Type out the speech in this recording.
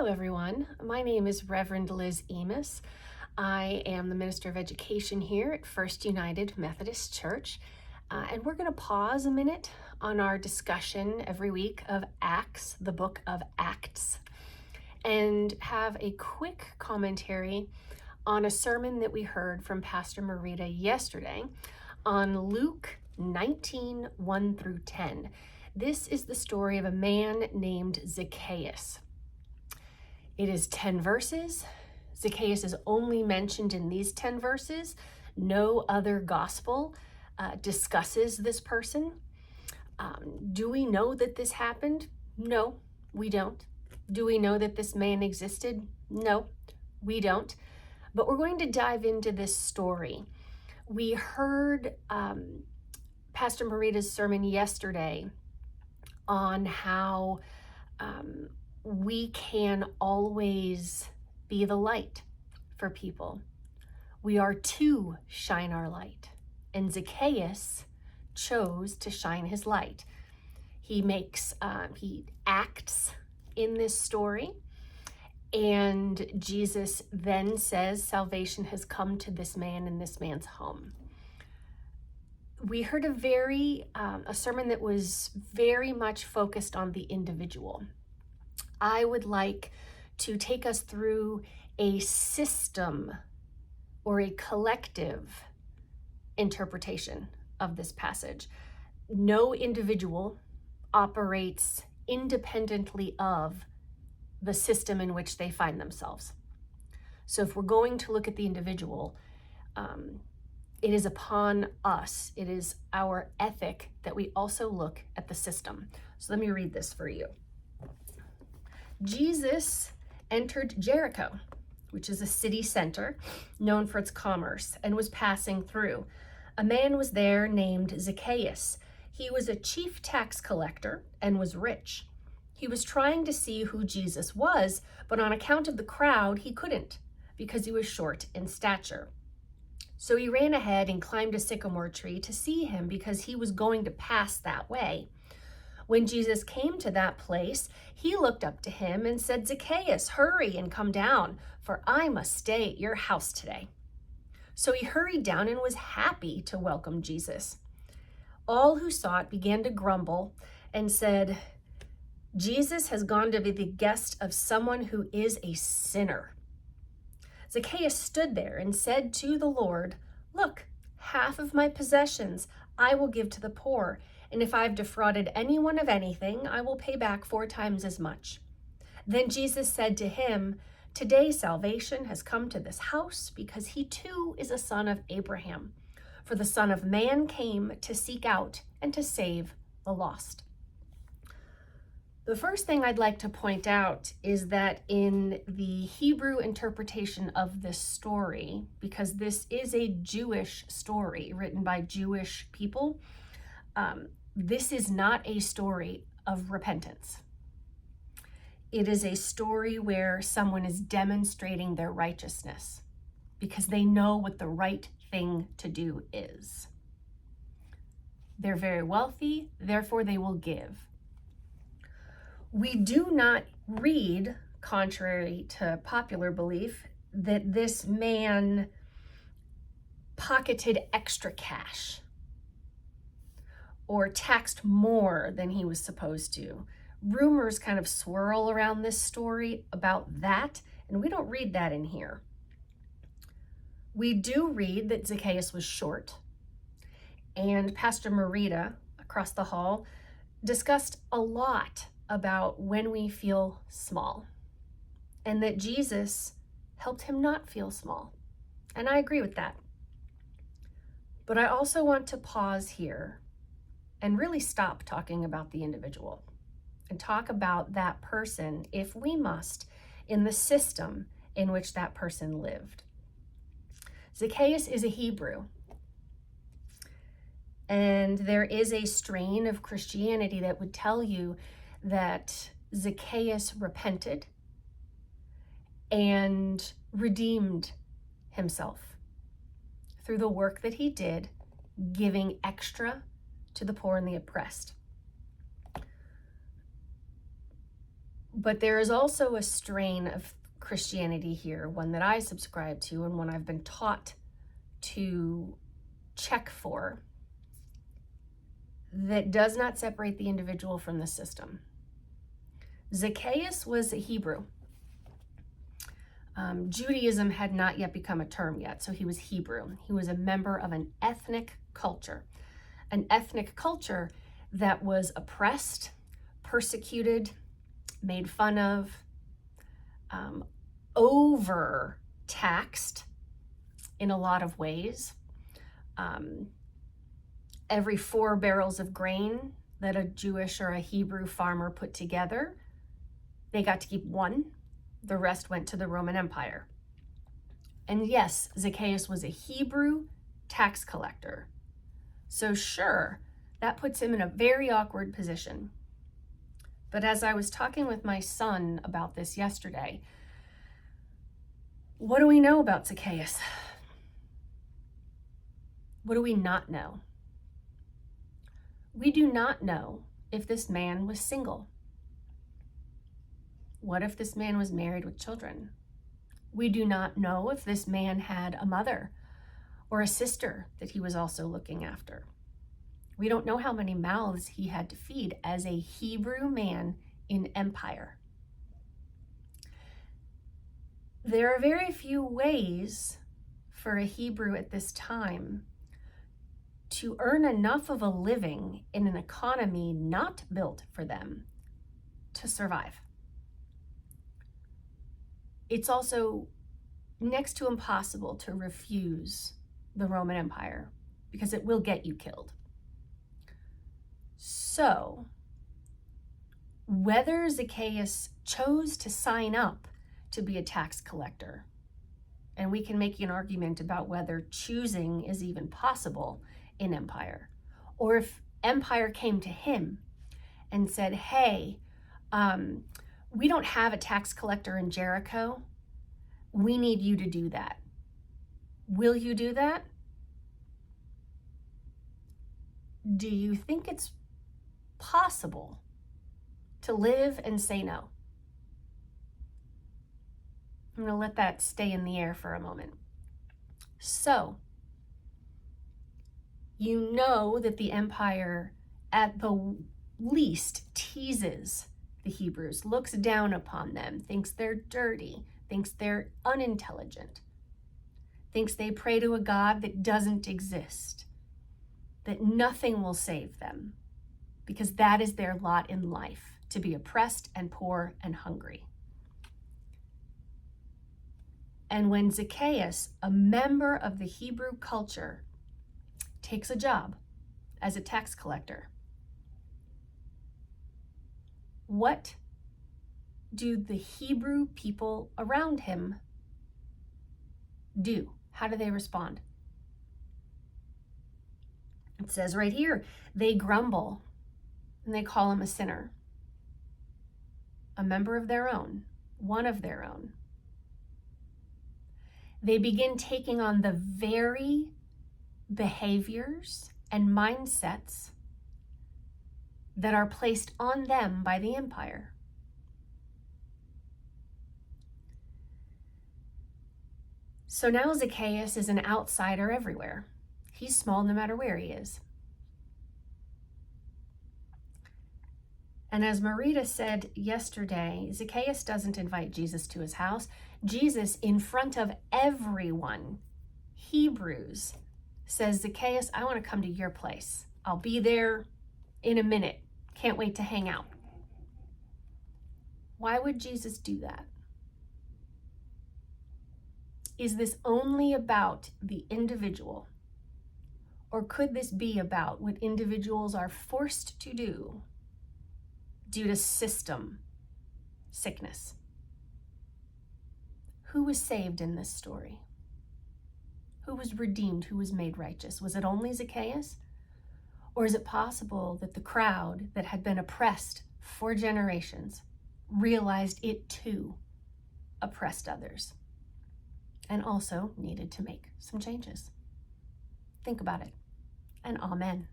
everyone. My name is Reverend Liz Emus. I am the Minister of Education here at First United Methodist Church. And we're going to pause a minute on our discussion every week of Acts, the book of Acts, and have a quick commentary on a sermon that we heard from Pastor Marita yesterday on Luke 19, 1 through 10. This is the story of a man named Zacchaeus. It is 10 verses. Zacchaeus is only mentioned in these 10 verses. No other gospel discusses this person. Do we know that this happened? No, we don't. Do we know that this man existed? No, we don't. But we're going to dive into this story. We heard Pastor Marita's sermon yesterday on how we can always be the light for people. We are to shine our light. And Zacchaeus chose to shine his light. He acts in this story. And Jesus then says salvation has come to this man in this man's home. We heard a sermon that was very much focused on the individual. I would like to take us through a system or a collective interpretation of this passage. No individual operates independently of the system in which they find themselves. So if we're going to look at the individual, it is upon us, it is our ethic that we also look at the system. So let me read this for you. Jesus entered Jericho, which is a city center known for its commerce, and was passing through. A man was there named Zacchaeus. He was a chief tax collector and was rich. He was trying to see who Jesus was, but on account of the crowd, he couldn't because he was short in stature. So he ran ahead and climbed a sycamore tree to see him because he was going to pass that way. When Jesus came to that place, he looked up to him and said, "Zacchaeus, hurry and come down, for I must stay at your house today." So he hurried down and was happy to welcome Jesus. All who saw it began to grumble and said, "Jesus has gone to be the guest of someone who is a sinner." Zacchaeus stood there and said to the Lord, "Look, half of my possessions I will give to the poor, and if I've defrauded anyone of anything, I will pay back 4 times as much." Then Jesus said to him, "Today salvation has come to this house because he too is a son of Abraham. For the Son of Man came to seek out and to save the lost." The first thing I'd like to point out is that in the Hebrew interpretation of this story, because this is a Jewish story written by Jewish people, this is not a story of repentance. It is a story where someone is demonstrating their righteousness because they know what the right thing to do is. They're very wealthy, therefore they will give. We do not read, contrary to popular belief, that this man pocketed extra cash or taxed more than he was supposed to. Rumors kind of swirl around this story about that, and we don't read that in here. We do read that Zacchaeus was short, and Pastor Marita across the hall discussed a lot about when we feel small, and that Jesus helped him not feel small. And I agree with that. But I also want to pause here and really stop talking about the individual and talk about that person, if we must, in the system in which that person lived. Zacchaeus is a Hebrew, and there is a strain of Christianity that would tell you that Zacchaeus repented and redeemed himself through the work that he did, giving extra to the poor and the oppressed. But there is also a strain of Christianity here, one that I subscribe to and one I've been taught to check for, that does not separate the individual from the system. Zacchaeus was a Hebrew. Judaism had not yet become a term yet, so he was Hebrew. He was a member of an ethnic culture that was oppressed, persecuted, made fun of, overtaxed in a lot of ways. Every 4 barrels of grain that a Jewish or a Hebrew farmer put together, they got to keep 1. The rest went to the Roman Empire. And yes, Zacchaeus was a Hebrew tax collector. So sure, that puts him in a very awkward position. But as I was talking with my son about this yesterday, what do we know about Zacchaeus? What do we not know? We do not know if this man was single. What if this man was married with children? We do not know if this man had a mother or a sister that he was also looking after. We don't know how many mouths he had to feed as a Hebrew man in empire. There are very few ways for a Hebrew at this time to earn enough of a living in an economy not built for them to survive. It's also next to impossible to refuse the Roman Empire because it will get you killed. So, whether Zacchaeus chose to sign up to be a tax collector, and we can make an argument about whether choosing is even possible in empire, or if empire came to him and said, hey, we don't have a tax collector in Jericho. We need you to do that. Will you do that? Do you think it's possible to live and say no? I'm going to let that stay in the air for a moment. So, you know that the empire at the least teases the Hebrews, looks down upon them, thinks they're dirty, thinks they're unintelligent, thinks they pray to a God that doesn't exist, that nothing will save them, because that is their lot in life, to be oppressed and poor and hungry. And when Zacchaeus, a member of the Hebrew culture, takes a job as a tax collector, what do the Hebrew people around him do? How do they respond? It says right here, they grumble and they call him a sinner, a member of their own, one of their own. They begin taking on the very behaviors and mindsets that are placed on them by the empire. So now Zacchaeus is an outsider everywhere. He's small no matter where he is. And as Marita said yesterday, Zacchaeus doesn't invite Jesus to his house. Jesus, in front of everyone, Hebrews, says, Zacchaeus, I want to come to your place. I'll be there in a minute. Can't wait to hang out. Why would Jesus do that? Is this only about the individual? Or could this be about what individuals are forced to do due to system sickness? Who was saved in this story? Who was redeemed? Who was made righteous? Was it only Zacchaeus? Or is it possible that the crowd that had been oppressed for generations realized it too oppressed others and also needed to make some changes? Think about it, and amen.